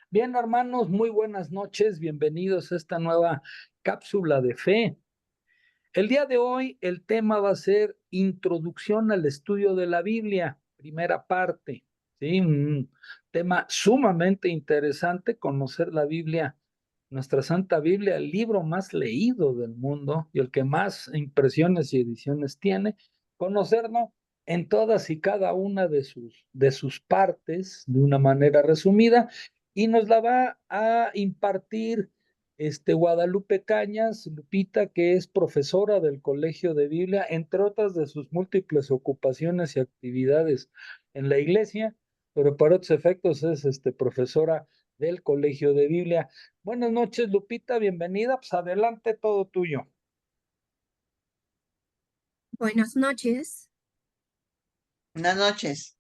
Bien, hermanos, muy buenas noches. Bienvenidos a esta nueva cápsula de fe. El día de hoy el tema va a ser Introducción al estudio de la Biblia, primera parte. Sí, un tema sumamente interesante, conocer la Biblia, nuestra Santa Biblia, el libro más leído del mundo y el que más impresiones y ediciones tiene. Conocerlo en todas y cada una de sus partes de una manera resumida, y nos la va a impartir Guadalupe Cañas, Lupita, que es profesora del Colegio de Biblia, entre otras de sus múltiples ocupaciones y actividades en la iglesia, pero para otros efectos es profesora del Colegio de Biblia. Buenas noches, Lupita, bienvenida. Pues adelante, todo tuyo. Buenas noches. Buenas noches.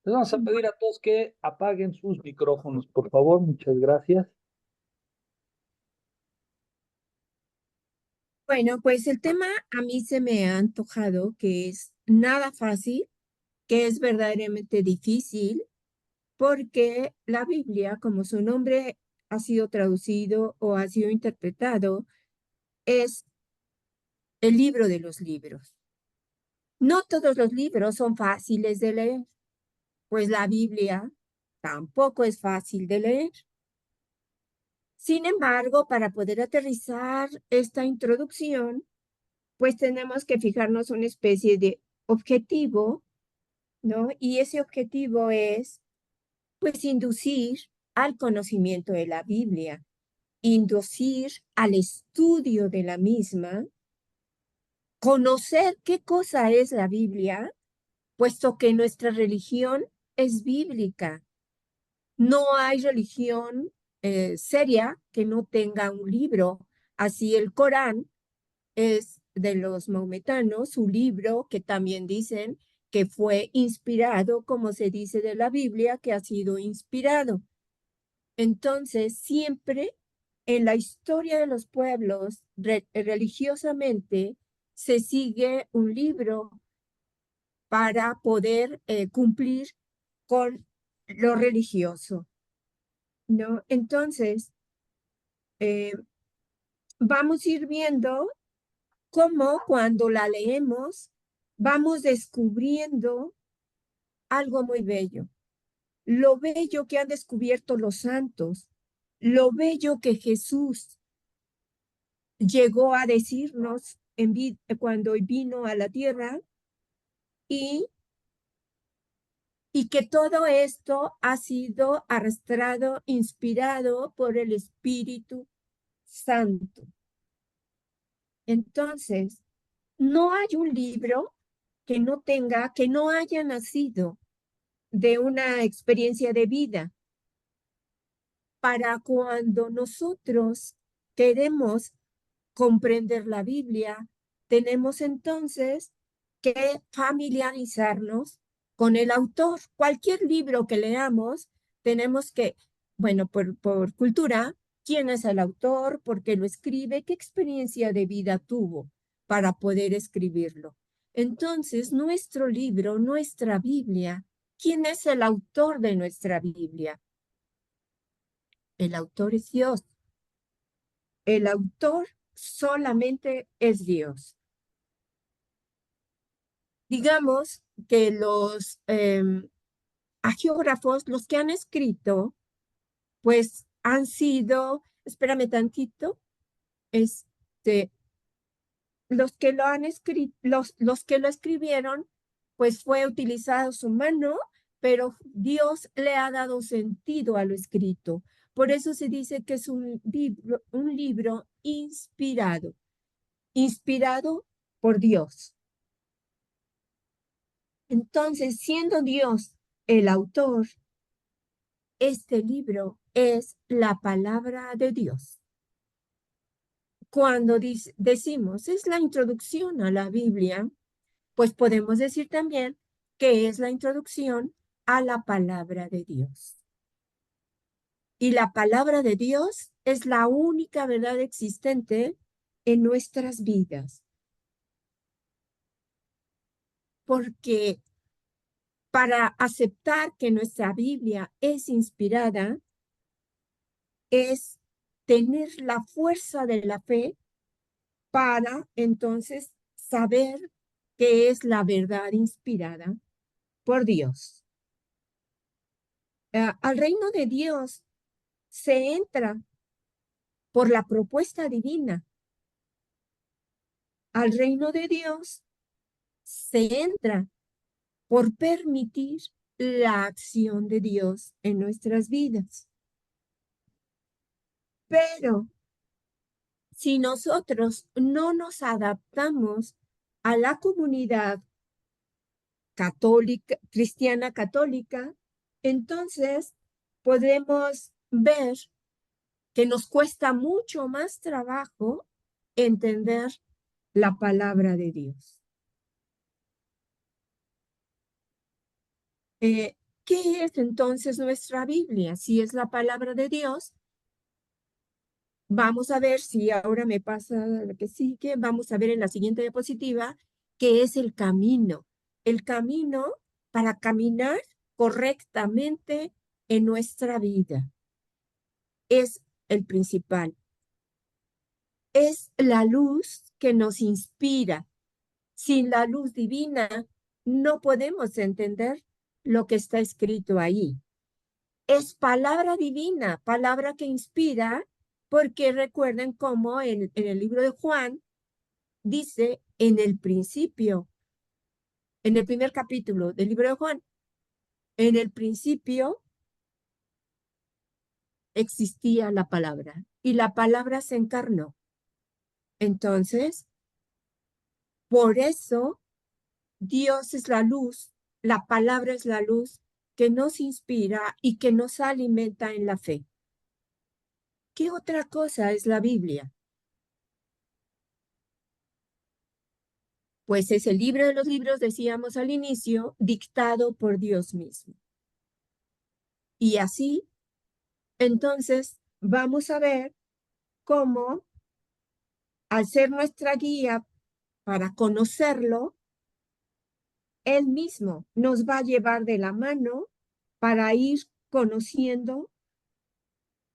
Les vamos a pedir a todos que apaguen sus micrófonos, por favor, muchas gracias. Bueno, pues el tema a mí se me ha antojado que es nada fácil, que es verdaderamente difícil, porque la Biblia, como su nombre ha sido traducido o ha sido interpretado, es el libro de los libros. No todos los libros son fáciles de leer, pues la Biblia tampoco es fácil de leer. Sin embargo, para poder aterrizar esta introducción, pues tenemos que fijarnos una especie de objetivo, ¿no? Y ese objetivo es, pues, inducir al conocimiento de la Biblia, inducir al estudio de la misma, conocer qué cosa es la Biblia, puesto que nuestra religión es bíblica. No hay religión seria que no tenga un libro. Así el Corán es de los maometanos, su libro que también dicen que fue inspirado, como se dice de la Biblia, que ha sido inspirado. Entonces, siempre en la historia de los pueblos, religiosamente, se sigue un libro para poder cumplir con lo religioso, ¿no? Entonces, eh, vamos a ir viendo cómo cuando la leemos vamos descubriendo algo muy bello, lo bello que han descubierto los santos, lo bello que Jesús llegó a decirnos cuando vino a la tierra y, y que todo esto ha sido arrastrado, inspirado por el Espíritu Santo. Entonces, no hay un libro que no haya nacido de una experiencia de vida. Para cuando nosotros queremos comprender la Biblia, tenemos entonces que familiarizarnos con el autor. Cualquier libro que leamos, tenemos que, bueno, por cultura, quién es el autor, por qué lo escribe, qué experiencia de vida tuvo para poder escribirlo. Entonces, nuestro libro, nuestra Biblia, ¿quién es el autor de nuestra Biblia? El autor es Dios. El autor solamente es Dios. Digamos que los agiógrafos, los que han escrito, pues han sido, espérame tantito, este, los que lo han escrito, los que lo escribieron, pues fue utilizado su mano, pero Dios le ha dado sentido a lo escrito. Por eso se dice que es un libro inspirado, inspirado por Dios. Entonces, siendo Dios el autor, este libro es la palabra de Dios. Cuando decimos es la introducción a la Biblia, pues podemos decir también que es la introducción a la palabra de Dios. Y la palabra de Dios es la única verdad existente en nuestras vidas, porque, para aceptar que nuestra Biblia es inspirada es tener la fuerza de la fe para entonces saber qué es la verdad inspirada por Dios. Al reino de Dios se entra por la propuesta divina. Al reino de Dios se entra por permitir la acción de Dios en nuestras vidas. Pero si nosotros no nos adaptamos a la comunidad católica, cristiana católica, entonces podemos ver que nos cuesta mucho más trabajo entender la palabra de Dios. ¿Qué es entonces nuestra Biblia? Si es la palabra de Dios, vamos a ver si ahora me pasa lo que sigue. Vamos a ver en la siguiente diapositiva qué es el camino. El camino para caminar correctamente en nuestra vida. Es el principal. Es la luz que nos inspira. Sin la luz divina no podemos entender lo que está escrito ahí. Es palabra divina, palabra que inspira, porque recuerden cómo en el libro de Juan dice en el principio, en el primer capítulo del libro de Juan, en el principio existía la palabra y la palabra se encarnó. Entonces, por eso Dios es la luz, la palabra es la luz que nos inspira y que nos alimenta en la fe. ¿Qué otra cosa es la Biblia? Pues es el libro de los libros, decíamos al inicio, dictado por Dios mismo. Y así, entonces, vamos a ver cómo, al ser nuestra guía para conocerlo, Él mismo nos va a llevar de la mano para ir conociendo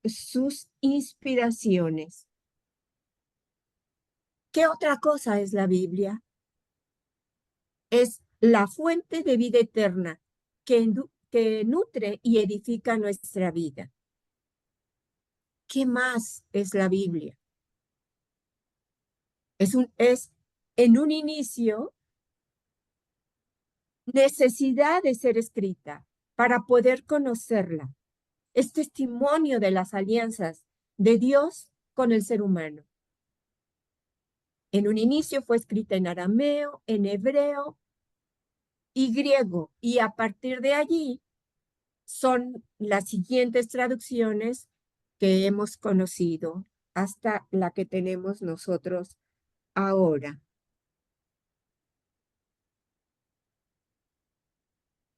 sus inspiraciones. ¿Qué otra cosa es la Biblia? Es la fuente de vida eterna que nutre y edifica nuestra vida. ¿Qué más es la Biblia? Es en un inicio necesidad de ser escrita para poder conocerla. Es testimonio de las alianzas de Dios con el ser humano. En un inicio fue escrita en arameo, en hebreo y griego, y a partir de allí son las siguientes traducciones que hemos conocido hasta la que tenemos nosotros ahora.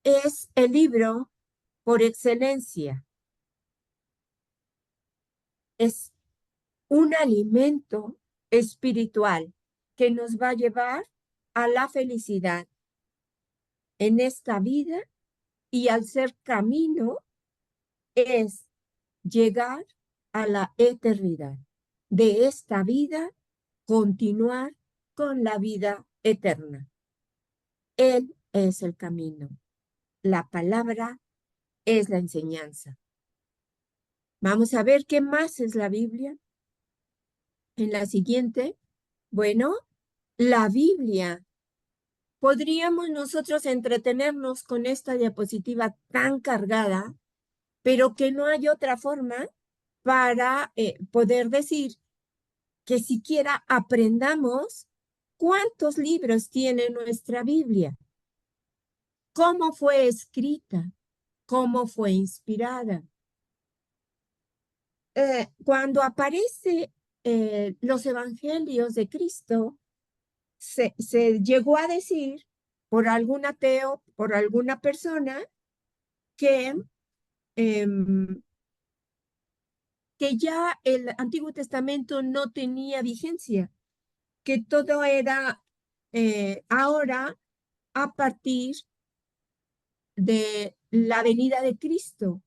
Es el libro por excelencia. Es un alimento espiritual que nos va a llevar a la felicidad en esta vida y al ser camino es llegar a la eternidad. De esta vida, continuar con la vida eterna. Él es el camino. La palabra es la enseñanza. Vamos a ver qué más es la Biblia. En la siguiente, bueno, la Biblia. Podríamos nosotros entretenernos con esta diapositiva tan cargada, pero que no hay otra forma para poder decir que siquiera aprendamos cuántos libros tiene nuestra Biblia, cómo fue escrita, cómo fue inspirada. Cuando aparece los evangelios de Cristo, se llegó a decir por algún ateo, por alguna persona, que ya el Antiguo Testamento no tenía vigencia, que todo era ahora a partir de la venida de Cristo,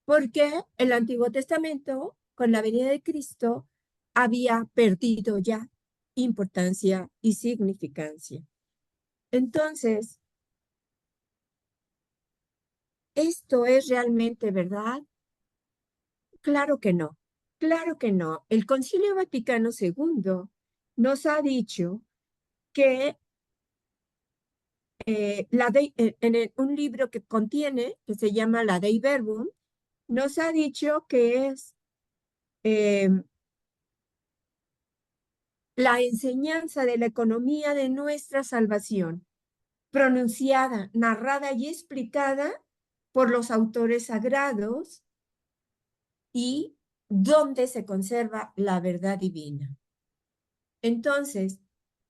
porque el Antiguo Testamento, con la venida de Cristo, había perdido ya importancia y significancia. Entonces, ¿esto es realmente verdad? Claro que no, claro que no. El Concilio Vaticano II nos ha dicho que un libro que contiene, que se llama la Dei Verbum, nos ha dicho que es la enseñanza de la economía de nuestra salvación, pronunciada, narrada y explicada por los autores sagrados y donde se conserva la verdad divina. Entonces,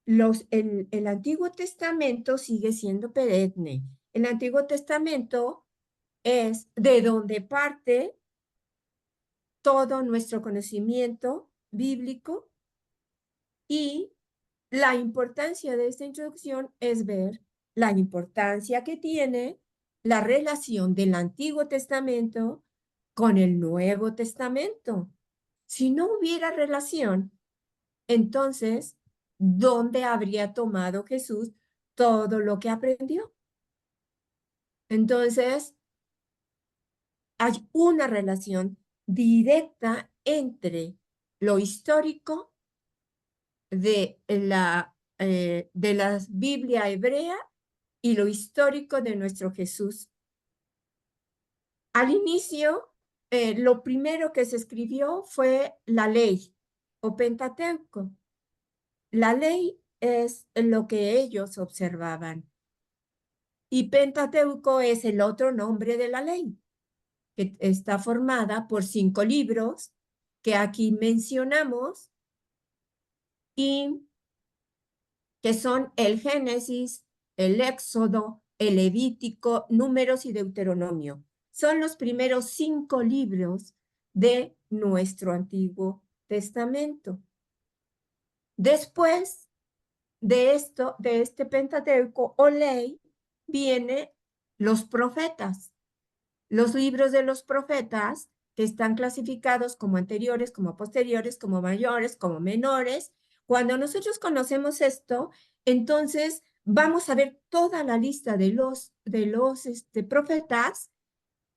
el Antiguo Testamento sigue siendo perenne. El Antiguo Testamento es de donde parte todo nuestro conocimiento bíblico, y la importancia de esta introducción es ver la importancia que tiene la relación del Antiguo Testamento con el Nuevo Testamento. Si no hubiera relación, entonces, ¿dónde habría tomado Jesús todo lo que aprendió? Entonces, hay una relación directa entre lo histórico de la Biblia hebrea y lo histórico de nuestro Jesús. Al inicio, lo primero que se escribió fue la ley o Pentateuco. La ley es lo que ellos observaban. Y Pentateuco es el otro nombre de la ley, que está formada por 5 libros que aquí mencionamos y que son el Génesis, el Éxodo, el Levítico, Números y Deuteronomio. Son los primeros 5 libros de nuestro Antiguo Testamento. Después de este Pentateuco o ley, vienen los profetas. Los libros de los profetas, que están clasificados como anteriores, como posteriores, como mayores, como menores. Cuando nosotros conocemos esto, entonces vamos a ver toda la lista de los profetas,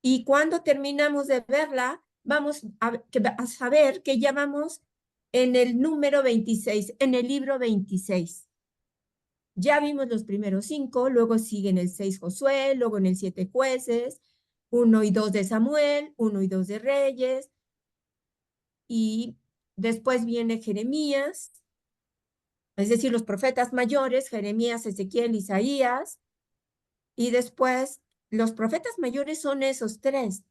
y cuando terminamos de verla, vamos a saber que ya vamos en el número 26, en el libro 26. Ya vimos los primeros 5, luego siguen el 6 Josué, luego en el 7 Jueces, 1 y 2 de Samuel, 1 y 2 de Reyes, y después viene Jeremías, es decir, los profetas mayores, Jeremías, Ezequiel, Isaías, y después los profetas mayores son esos 3,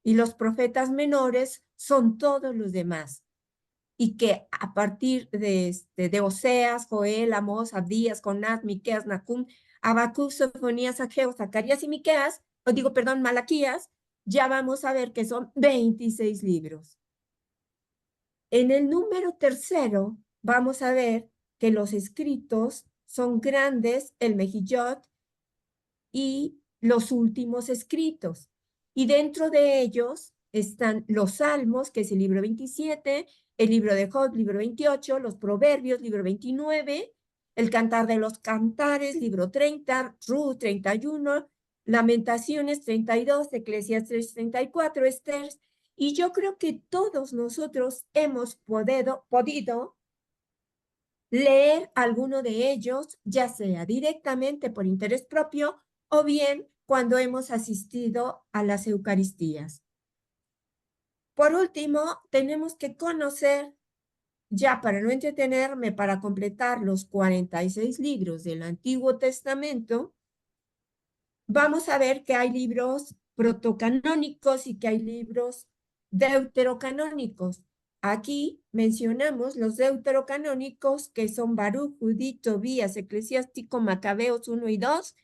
y los profetas menores son todos los demás. Y que a partir de Oseas, Joel, Amós, Abdías, Jonás, Miqueas, Nahum, Habacuc, Sofonías, Ageo, Zacarías y Malaquías, ya vamos a ver que son 26 libros. En el número 3 vamos a ver que los escritos son grandes, el Mejillot y los últimos escritos. Y dentro de ellos están los Salmos, que es el libro 27, el libro de Job, libro 28, los Proverbios, libro 29, el Cantar de los Cantares, libro 30, Ruth, 31, Lamentaciones, 32, Eclesiastes, 34, Esther. Y yo creo que todos nosotros hemos podido leer alguno de ellos, ya sea directamente por interés propio o bien cuando hemos asistido a las Eucaristías. Por último, tenemos que conocer, ya para no entretenerme, para completar los 46 libros del Antiguo Testamento, vamos a ver que hay libros protocanónicos y que hay libros deuterocanónicos. Aquí mencionamos los deuterocanónicos, que son Baruch, Judith, Tobías, Eclesiástico, Macabeos 1 y 2,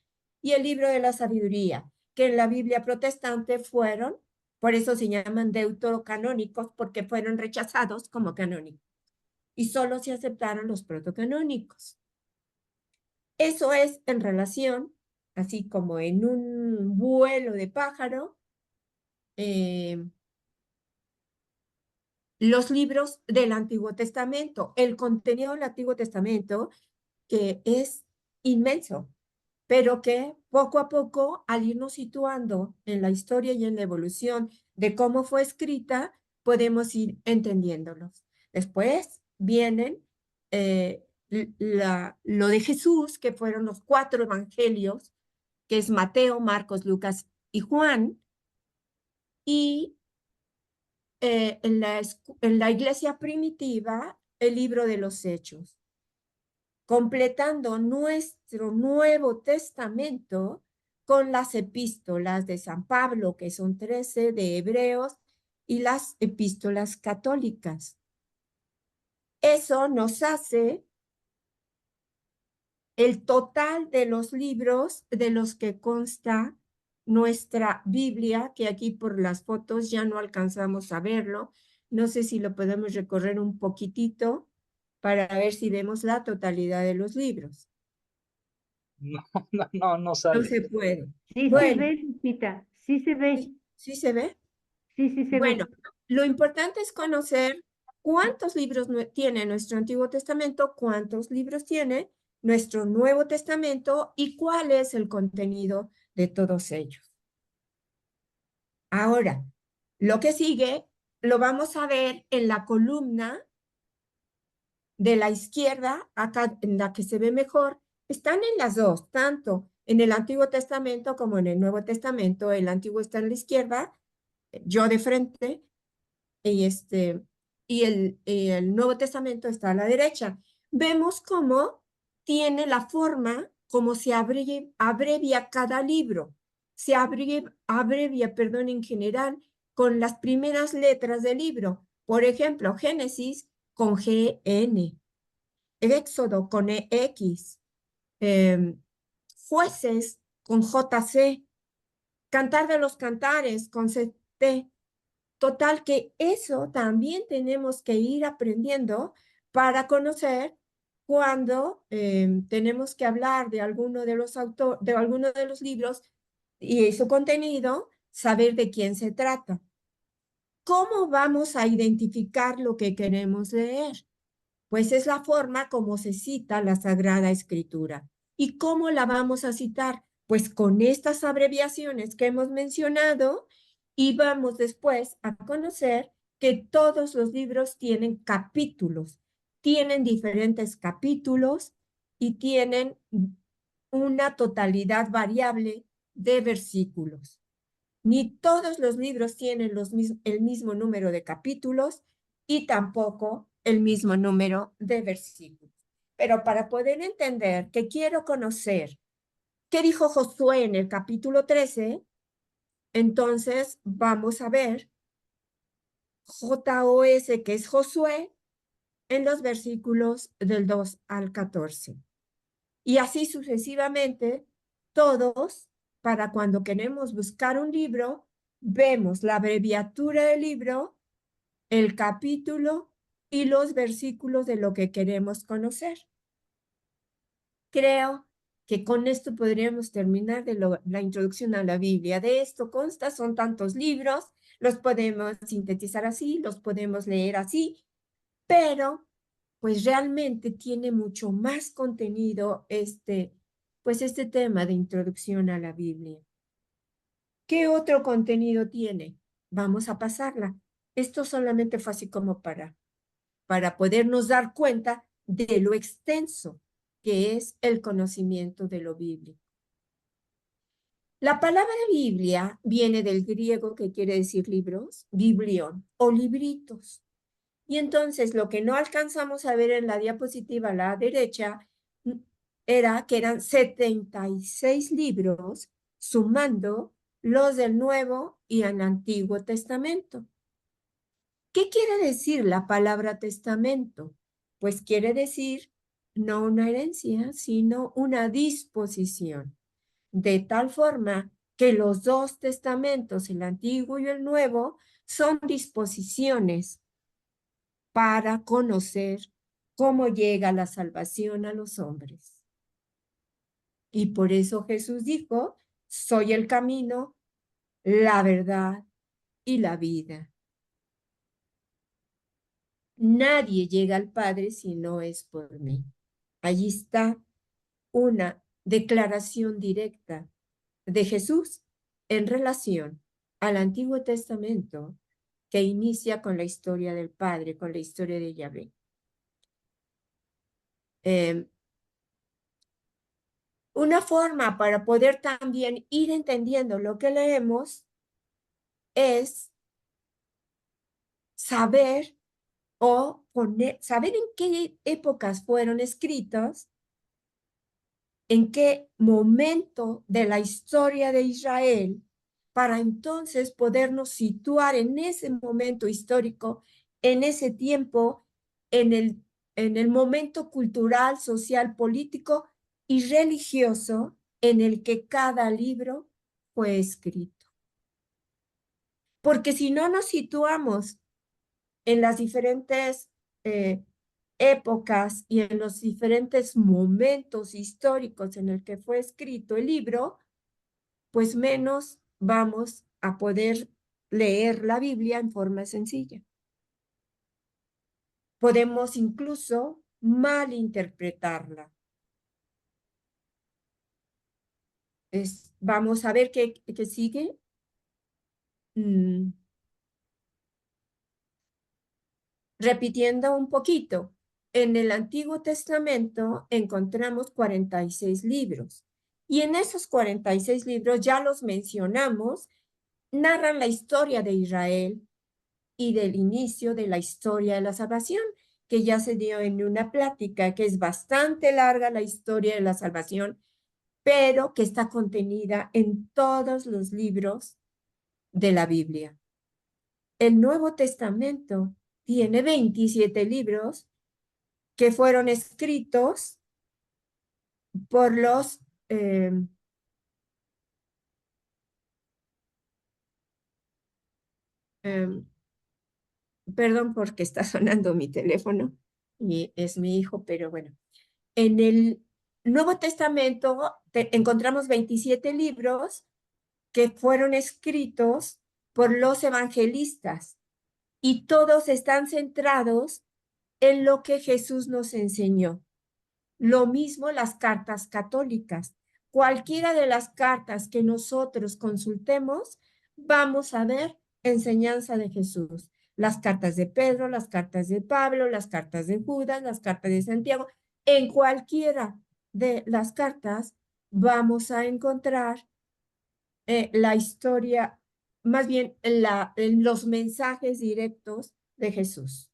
y el libro de la sabiduría, que en la Biblia protestante fueron, por eso se llaman deuterocanónicos, porque fueron rechazados como canónicos, y solo se aceptaron los protocanónicos. Eso es en relación así como en un vuelo de pájaro, los libros del Antiguo Testamento, el contenido del Antiguo Testamento, que es inmenso, pero que poco a poco, al irnos situando en la historia y en la evolución de cómo fue escrita, podemos ir entendiéndolos. Después vienen lo de Jesús, que fueron los 4 evangelios, que es Mateo, Marcos, Lucas y Juan, y en la iglesia primitiva, el libro de los Hechos, completando nuestro Nuevo Testamento con las epístolas de San Pablo, que son 13, de Hebreos, y las epístolas católicas. Eso nos hace el total de los libros de los que consta nuestra Biblia, que aquí por las fotos ya no alcanzamos a verlo. No sé si lo podemos recorrer un poquitito para ver si vemos la totalidad de los libros. No No sale. se puede. Sí se Bueno, ve, Lupita, sí se ve, ¿sí se ve? sí se Bueno, ve. lo importante es conocer cuántos libros tiene nuestro Antiguo Testamento, cuántos libros tiene nuestro Nuevo Testamento y cuál es el contenido de todos ellos. Ahora, lo que sigue lo vamos a ver en la columna de la izquierda, acá en la que se ve mejor. Están en las dos, tanto en el Antiguo Testamento como en el Nuevo Testamento. El Antiguo está en la izquierda, yo de frente, y el Nuevo Testamento está a la derecha. Vemos cómo tiene la forma, como se abrevia cada libro. Se abrevia, perdón, en general, con las primeras letras del libro. Por ejemplo, Génesis con GN, Éxodo con EX, Jueces con JC, Cantar de los Cantares con CT. Total que eso también tenemos que ir aprendiendo para conocer cuando tenemos que hablar de alguno de los de alguno de los libros y su contenido, saber de quién se trata. ¿Cómo vamos a identificar lo que queremos leer? Pues es la forma como se cita la Sagrada Escritura. ¿Y cómo la vamos a citar? Pues con estas abreviaciones que hemos mencionado y vamos después a conocer que todos los libros tienen capítulos, tienen diferentes capítulos y tienen una totalidad variable de versículos. Ni todos los libros tienen el mismo número de capítulos y tampoco el mismo número de versículos. Pero para poder entender que quiero conocer qué dijo Josué en el capítulo 13, entonces vamos a ver JOS, que es Josué, en los versículos del 2 al 14. Y así sucesivamente, todos, para cuando queremos buscar un libro, vemos la abreviatura del libro, el capítulo y los versículos de lo que queremos conocer. Creo que con esto podríamos terminar de la introducción a la Biblia. De esto consta, son tantos libros, los podemos sintetizar así, los podemos leer así, pero pues realmente tiene mucho más contenido pues este tema de introducción a la Biblia. ¿Qué otro contenido tiene? Vamos a pasarla. Esto solamente fue así como para podernos dar cuenta de lo extenso que es el conocimiento de lo bíblico. La palabra Biblia viene del griego que quiere decir libros, biblión o libritos. Y entonces lo que no alcanzamos a ver en la diapositiva a la derecha era que eran 76 libros, sumando los del Nuevo y el Antiguo Testamento. ¿Qué quiere decir la palabra testamento? Pues quiere decir no una herencia, sino una disposición, de tal forma que los dos testamentos, el Antiguo y el Nuevo, son disposiciones para conocer cómo llega la salvación a los hombres. Y por eso Jesús dijo, soy el camino, la verdad y la vida. Nadie llega al Padre si no es por mí. Allí está una declaración directa de Jesús en relación al Antiguo Testamento que inicia con la historia del Padre, con la historia de Yahvé. Una forma para poder también ir entendiendo lo que leemos es saber saber en qué épocas fueron escritos, en qué momento de la historia de Israel, para entonces podernos situar en ese momento histórico, en ese tiempo, en el momento cultural, social, político y religioso en el que cada libro fue escrito. Porque si no nos situamos en las diferentes épocas y en los diferentes momentos históricos en el que fue escrito el libro, pues menos vamos a poder leer la Biblia en forma sencilla. Podemos incluso malinterpretarla. Vamos a ver qué sigue. Repitiendo un poquito, en el Antiguo Testamento encontramos 46 libros y en esos 46 libros, ya los mencionamos, narran la historia de Israel y del inicio de la historia de la salvación, que ya se dio en una plática que es bastante larga la historia de la salvación, pero que está contenida en todos los libros de la Biblia. El Nuevo Testamento tiene 27 libros que fueron escritos por los perdón porque está sonando mi teléfono y es mi hijo, pero bueno. En el Nuevo Testamento encontramos 27 libros que fueron escritos por los evangelistas y todos están centrados en lo que Jesús nos enseñó. Lo mismo las cartas católicas. Cualquiera de las cartas que nosotros consultemos, vamos a ver enseñanza de Jesús. Las cartas de Pedro, las cartas de Pablo, las cartas de Judas, las cartas de Santiago. En cualquiera de las cartas vamos a encontrar la historia, más bien los mensajes directos de Jesús.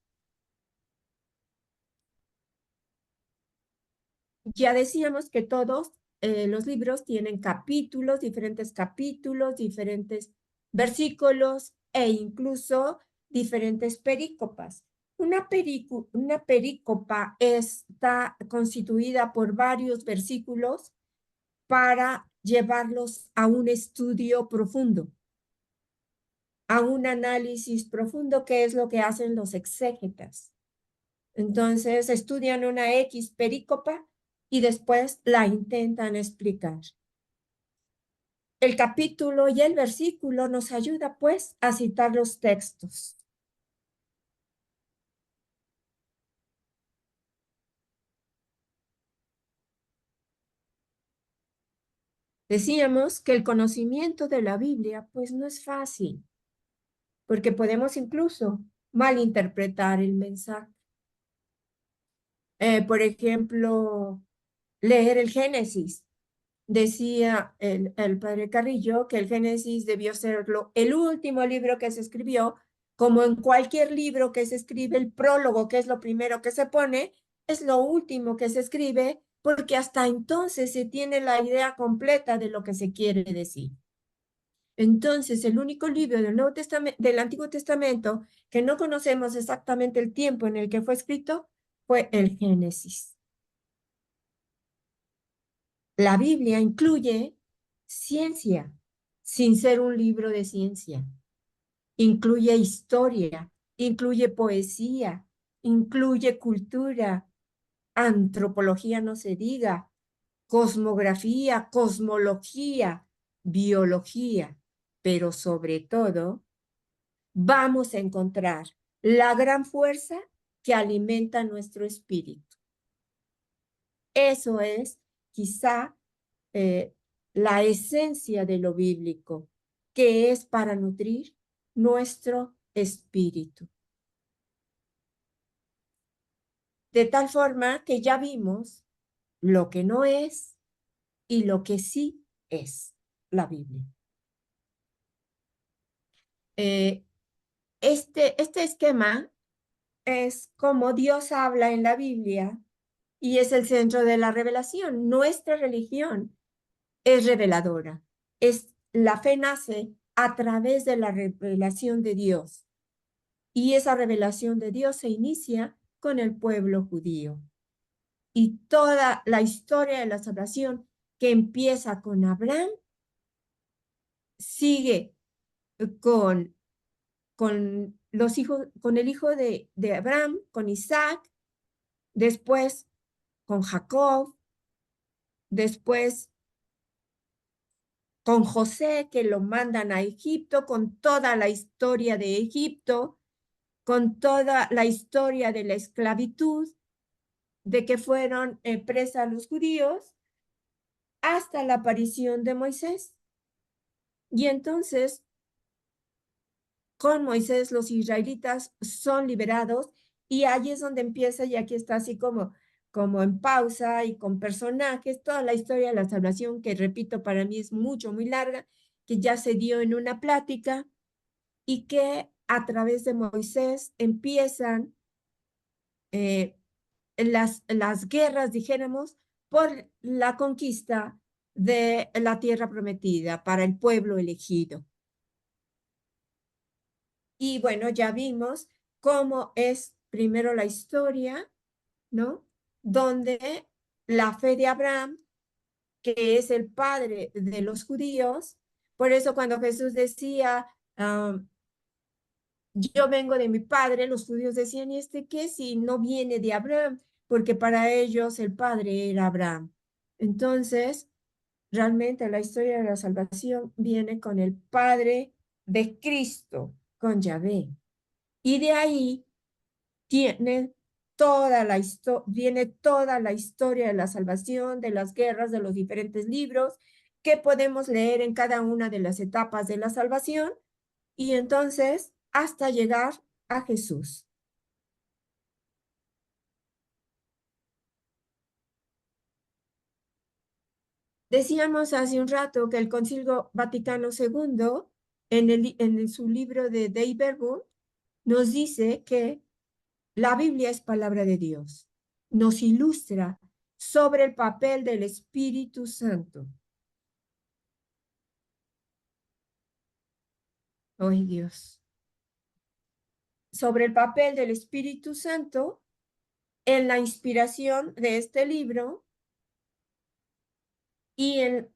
Ya decíamos que todos los libros tienen diferentes versículos e incluso diferentes perícopas. Una perícopa está constituida por varios versículos para llevarlos a un estudio profundo, a un análisis profundo, que es lo que hacen los exégetas. Entonces estudian una X perícopa y después la intentan explicar. El capítulo y el versículo nos ayuda pues a citar los textos. Decíamos que el conocimiento de la Biblia pues no es fácil, porque podemos incluso malinterpretar el mensaje. Por ejemplo, leer el Génesis. Decía el padre Carrillo que el Génesis debió ser el último libro que se escribió, como en cualquier libro que se escribe, el prólogo, que es lo primero que se pone, es lo último que se escribe, porque hasta entonces se tiene la idea completa de lo que se quiere decir. Entonces, el único libro del Antiguo Testamento que no conocemos exactamente el tiempo en el que fue escrito fue el Génesis. La Biblia incluye ciencia, sin ser un libro de ciencia. Incluye historia, incluye poesía, incluye cultura, antropología no se diga, cosmografía, cosmología, biología, pero sobre todo vamos a encontrar la gran fuerza que alimenta nuestro espíritu. Eso es quizá la esencia de lo bíblico, que es para nutrir nuestro espíritu. De tal forma que ya vimos lo que no es y lo que sí es la Biblia. Este esquema es como Dios habla en la Biblia y es el centro de la revelación. Nuestra religión es reveladora. La fe nace a través de la revelación de Dios. Y esa revelación de Dios se inicia con el pueblo judío. Y toda la historia de la salvación que empieza con Abraham sigue con los hijos, con el hijo de Abraham, con Isaac, después con Jacob, después con José, que lo mandan a Egipto, con toda la historia de Egipto, con toda la historia de la esclavitud, de que fueron presas los judíos, hasta la aparición de Moisés. Y entonces, con Moisés los israelitas son liberados y ahí es donde empieza, y aquí está así como en pausa y con personajes, toda la historia de la salvación, que repito, para mí es muy larga, que ya se dio en una plática y que a través de Moisés empiezan las guerras, dijéramos, por la conquista de la tierra prometida para el pueblo elegido. Y bueno, ya vimos cómo es primero la historia, ¿no? Donde la fe de Abraham, que es el padre de los judíos, por eso cuando Jesús decía, yo vengo de mi padre, los judíos decían, ¿y este qué si no viene de Abraham? Porque para ellos el padre era Abraham. Entonces, realmente la historia de la salvación viene con el padre de Cristo, con Yahvé. Y de ahí viene toda la historia de la salvación, de las guerras, de los diferentes libros que podemos leer en cada una de las etapas de la salvación. Y entonces, hasta llegar a Jesús. Decíamos hace un rato que el Concilio Vaticano II, en su libro de Dei Verbum, nos dice que la Biblia es palabra de Dios. Nos ilustra sobre el papel del Espíritu Santo. ¡Ay, Dios! Sobre el papel del Espíritu Santo en la inspiración de este libro y en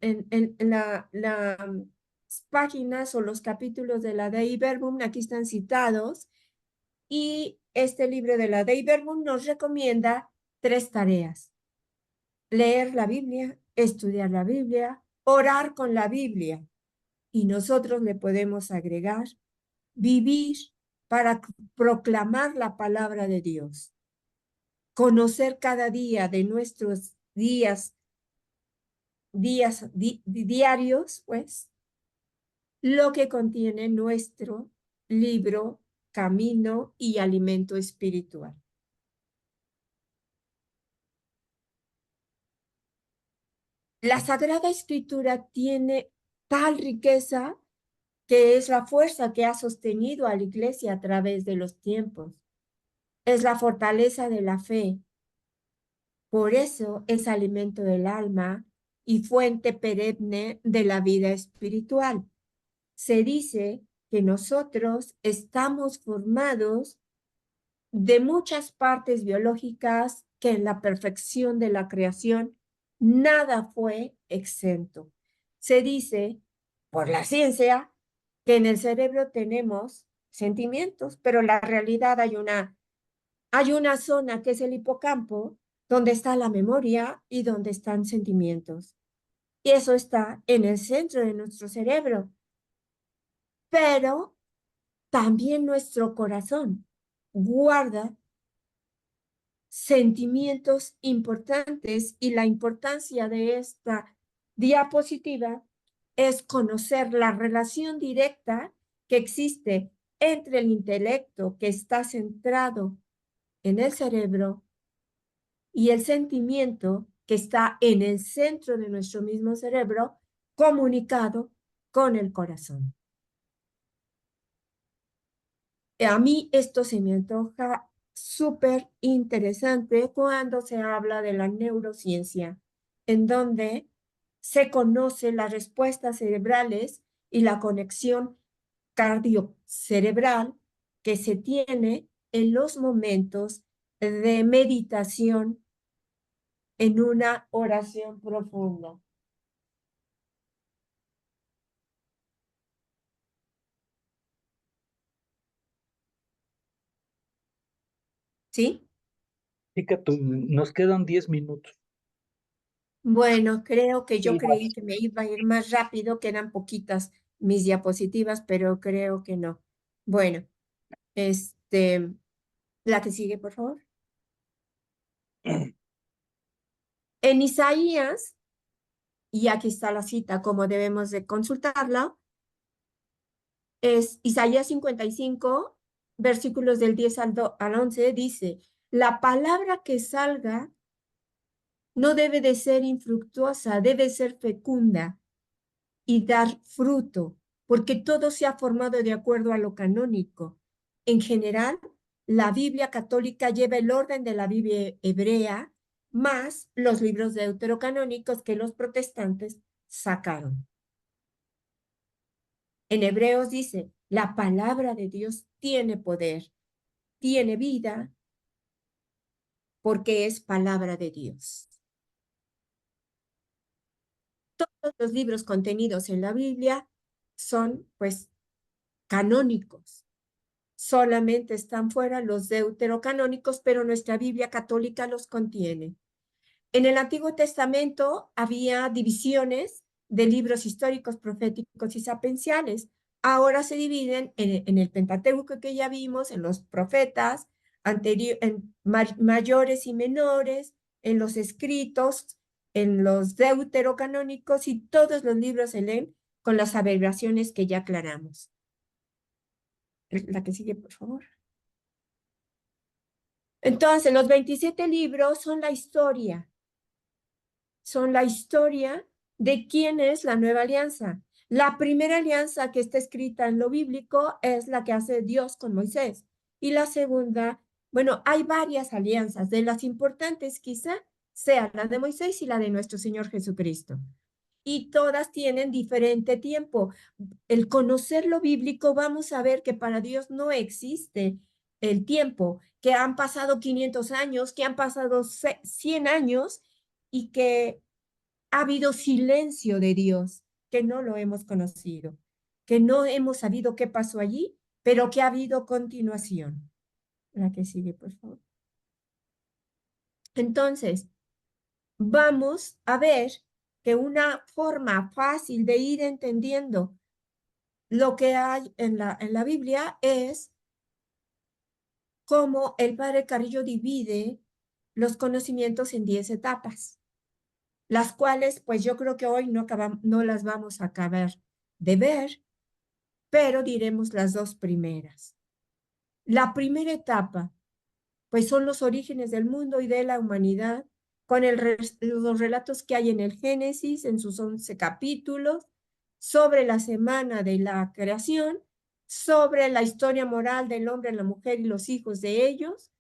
las páginas o los capítulos de la Dei Verbum, aquí están citados, y este libro de la Dei Verbum nos recomienda 3 tareas: leer la Biblia, estudiar la Biblia, orar con la Biblia, y nosotros le podemos agregar vivir para proclamar la palabra de Dios, conocer cada día de nuestros diarios, pues, lo que contiene nuestro libro, camino y alimento espiritual. La Sagrada Escritura tiene tal riqueza que es la fuerza que ha sostenido a la Iglesia a través de los tiempos. Es la fortaleza de la fe. Por eso es alimento del alma y fuente perenne de la vida espiritual. Se dice que nosotros estamos formados de muchas partes biológicas, que en la perfección de la creación nada fue exento. Se dice por la ciencia que en el cerebro tenemos sentimientos, pero en la realidad hay una zona que es el hipocampo, donde está la memoria y donde están sentimientos. Y eso está en el centro de nuestro cerebro. Pero también nuestro corazón guarda sentimientos importantes, y la importancia de esta diapositiva es conocer la relación directa que existe entre el intelecto que está centrado en el cerebro y el sentimiento que está en el centro de nuestro mismo cerebro, comunicado con el corazón. A mí esto se me antoja súper interesante cuando se habla de la neurociencia, en donde se conoce las respuestas cerebrales y la conexión cardiocerebral que se tiene en los momentos de meditación en una oración profunda. ¿Sí? Chica, nos quedan 10 minutos. Bueno, creo que yo Sí, creí que me iba a ir más rápido, que eran poquitas mis diapositivas, pero creo que no. Bueno, la que sigue, por favor. En Isaías, y aquí está la cita, como debemos de consultarla, es Isaías 55, versículos del 10 al 11, dice, la palabra que salga no debe de ser infructuosa, debe ser fecunda y dar fruto, porque todo se ha formado de acuerdo a lo canónico. En general, la Biblia católica lleva el orden de la Biblia hebrea, más los libros deuterocanónicos que los protestantes sacaron. En Hebreos dice, la palabra de Dios tiene poder, tiene vida, porque es palabra de Dios. Todos los libros contenidos en la Biblia son, pues, canónicos. Solamente están fuera los deuterocanónicos, pero nuestra Biblia católica los contiene. En el Antiguo Testamento había divisiones de libros históricos, proféticos y sapienciales. Ahora se dividen en el Pentateuco que ya vimos, en los profetas, en mayores y menores, en los escritos, en los deuterocanónicos, y todos los libros se leen con las abreviaciones que ya aclaramos. La que sigue, por favor. Entonces, los 27 libros son la historia de quién es la nueva alianza. La primera alianza que está escrita en lo bíblico es la que hace Dios con Moisés. Y la segunda, bueno, hay varias alianzas. De las importantes quizá sea la de Moisés y la de nuestro Señor Jesucristo. Y todas tienen diferente tiempo. El conocer lo bíblico, vamos a ver que para Dios no existe el tiempo, que han pasado 500 años, que han pasado 100 años y que ha habido silencio de Dios, que no lo hemos conocido, que no hemos sabido qué pasó allí, pero que ha habido continuación. La que sigue, por favor. Entonces, vamos a ver que una forma fácil de ir entendiendo lo que hay en la Biblia es cómo el padre Carrillo divide los conocimientos en 10 etapas, las cuales pues yo creo que hoy no las vamos a acabar de ver, pero diremos las dos primeras. La primera etapa pues son los orígenes del mundo y de la humanidad, con los relatos que hay en el Génesis, en sus 11 capítulos, sobre la semana de la creación, sobre la historia moral del hombre, la mujer y los hijos de ellos,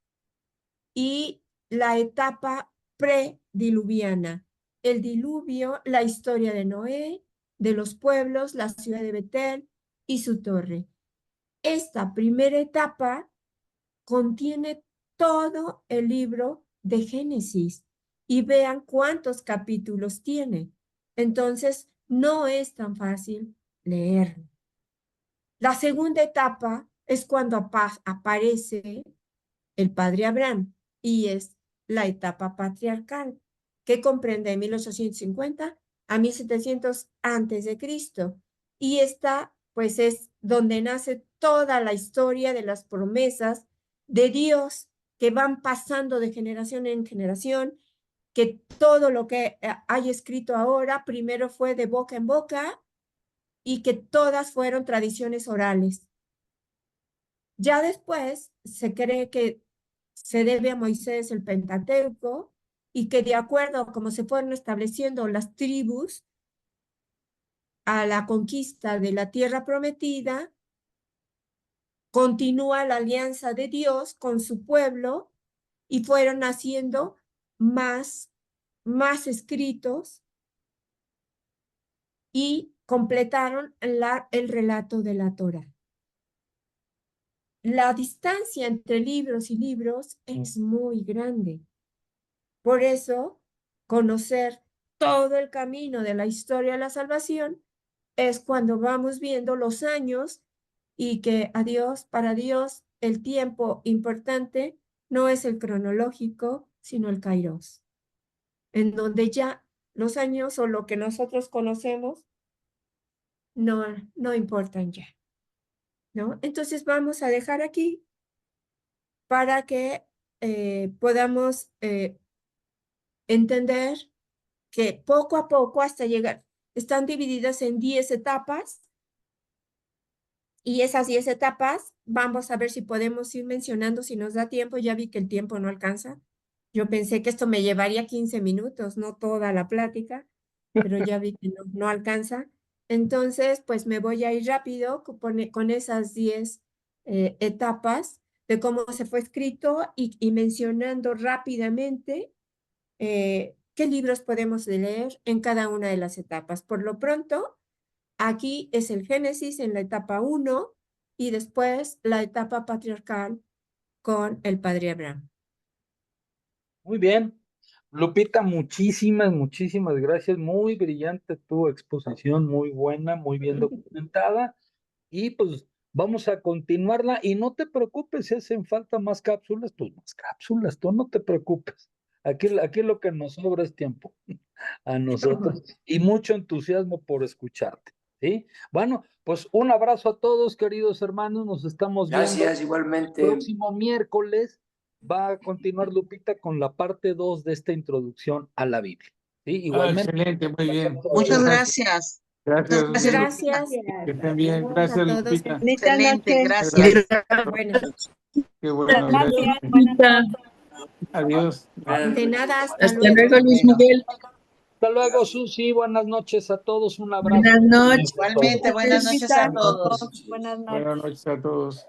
y la etapa prediluviana, el diluvio, la historia de Noé, de los pueblos, la ciudad de Betel y su torre. Esta primera etapa contiene todo el libro de Génesis y vean cuántos capítulos tiene. Entonces, no es tan fácil leerlo. La segunda etapa es cuando aparece el padre Abraham y es la etapa patriarcal, que comprende 1850 a 1700 antes de Cristo. Y esta, pues, es donde nace toda la historia de las promesas de Dios que van pasando de generación en generación, que todo lo que hay escrito ahora primero fue de boca en boca y que todas fueron tradiciones orales. Ya después se cree que se debe a Moisés el Pentateuco y que de acuerdo a cómo se fueron estableciendo las tribus a la conquista de la tierra prometida, continúa la alianza de Dios con su pueblo y fueron naciendo más escritos y completaron el relato de la Torá. La distancia entre libros y libros es muy grande. Por eso, conocer todo el camino de la historia de la salvación es cuando vamos viendo los años y que para Dios, el tiempo importante no es el cronológico, sino el kairos, en donde ya los años o lo que nosotros conocemos no importan ya, ¿no? Entonces vamos a dejar aquí para que podamos entender que poco a poco hasta llegar, están divididas en 10 etapas y esas 10 etapas vamos a ver si podemos ir mencionando si nos da tiempo. Ya vi que el tiempo no alcanza. Yo pensé que esto me llevaría 15 minutos, no toda la plática, pero ya vi que no alcanza. Entonces, pues me voy a ir rápido con esas 10 etapas de cómo se fue escrito y mencionando rápidamente qué libros podemos leer en cada una de las etapas. Por lo pronto, aquí es el Génesis en la etapa 1 y después la etapa patriarcal con el padre Abraham. Muy bien. Lupita, muchísimas gracias. Muy brillante tu exposición, muy buena, muy bien documentada. Y pues vamos a continuarla. Y no te preocupes, si hacen falta más cápsulas, pues más cápsulas, tú no te preocupes. Aquí lo que nos sobra es tiempo a nosotros y mucho entusiasmo por escucharte. ¿Sí? Bueno, pues un abrazo a todos, queridos hermanos. Nos estamos viendo. Gracias, igualmente. El próximo miércoles va a continuar Lupita con la parte 2 de esta introducción a la Biblia. ¿Sí? Igualmente. Excelente, muy bien. Muchas gracias. Gracias. Muchas Gracias. Que estén bien. Gracias, A todos. Lupita. Excelente, gracias. Bueno, Qué bueno, gracias. Adiós. de nada, hasta Hasta luego. luego, Luis Miguel. Hasta luego, Susi. Buenas noches a todos. Un abrazo. Buenas noches. Igualmente, buenas noches a todos. Buenas noches. Buenas noches a todos.